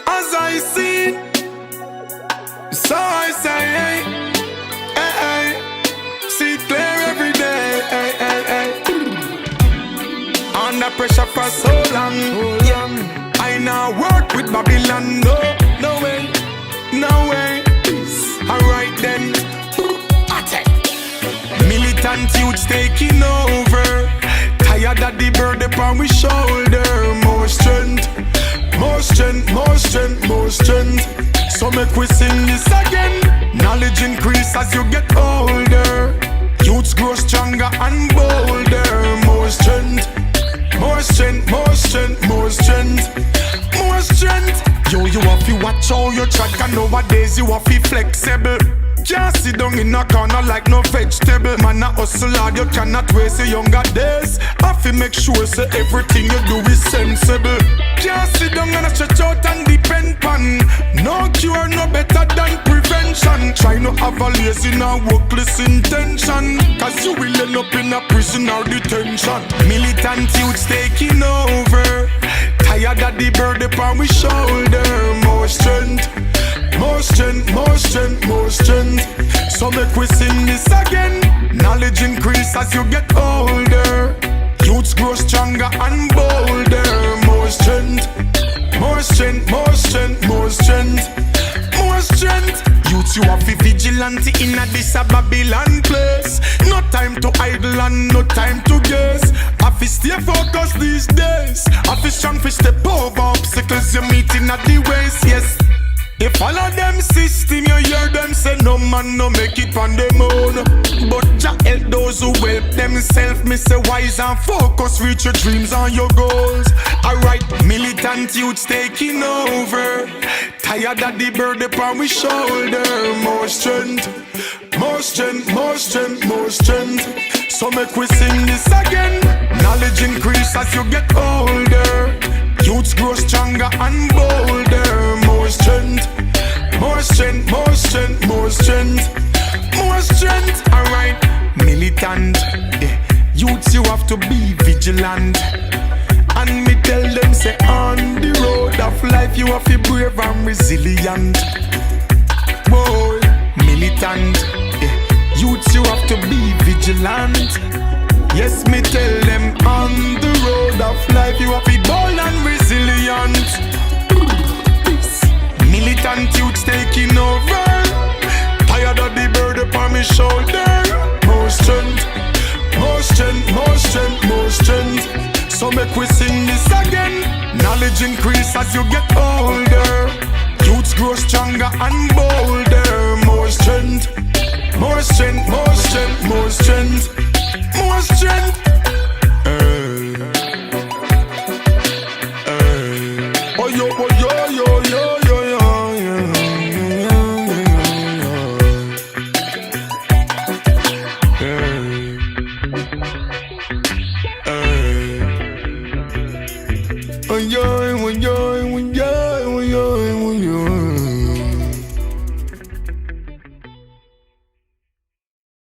As I see, so I say, hey, hey, hey. See it clear every day, hey, hey, hey. Under pressure for so long, I now work with Babylon. No, no way, no way. Alright then, militant youths taking over. Tired of the burden upon we shoulder. More strength, more strength, more strength, more strength. So make we sing this again. Knowledge increase as you get older. Youths grow stronger and bolder. More strength, more strength, more strength, more strength, more strength. Yo, you have to watch how you track, and nowadays you have to be flexible. Can't sit down in a corner like no vegetable. Man a hustle hard, you cannot waste your younger days. Have to make sure so everything you do is sensible. Can't sit down and stretch out and depend on. No cure, no better than prevention. Try not have a lazy or workless intention, cause you will end up in a prison or detention. Militant youths taking over. Tired of the burden upon we shoulder. More strength, more strength, more strength, more strength. So make we sing this again. Knowledge increase as you get older. Youths grow stronger and bolder. More strength, more strength, more strength, more strength, more strength. Youths, you have to be vigilante in a this a Babylon place. No time to idle and no time to guess. Have to stay focused these days. Have to strong to step over obstacles you meet in the ways, yes. If all of them system, you hear them say no man no make it on them own. But Jah help those who help themselves. Me say wise and focus, reach your dreams and your goals. Alright, militant youths taking over. Tired of the burden upon we shoulder. More strength, more strength, more strength, more strength. So make we sing this again. Knowledge increase as you get older. Youths grow stronger and bolder. More strength, more strength, more strength, more strength, more strength. Alright, militant, yeah. Youths, you have to be vigilant. And me tell them say on the road of life you have to be brave and resilient. Whoa, militant, yeah. Youths, you have to be vigilant. Yes, me tell them on the road of life you have to be bold and resilient. Militant youths taking over. Tired of the burden upon my shoulder. More strength, more strength, more strength, more strength. So make we sing this again. Knowledge increase as you get older. Youths grow stronger and bolder. More strength, more strength, more strength, more strength, more strength. Oh yo, oh yo, yo, yo, yo, yo, yo, yo, yo, yo, yo.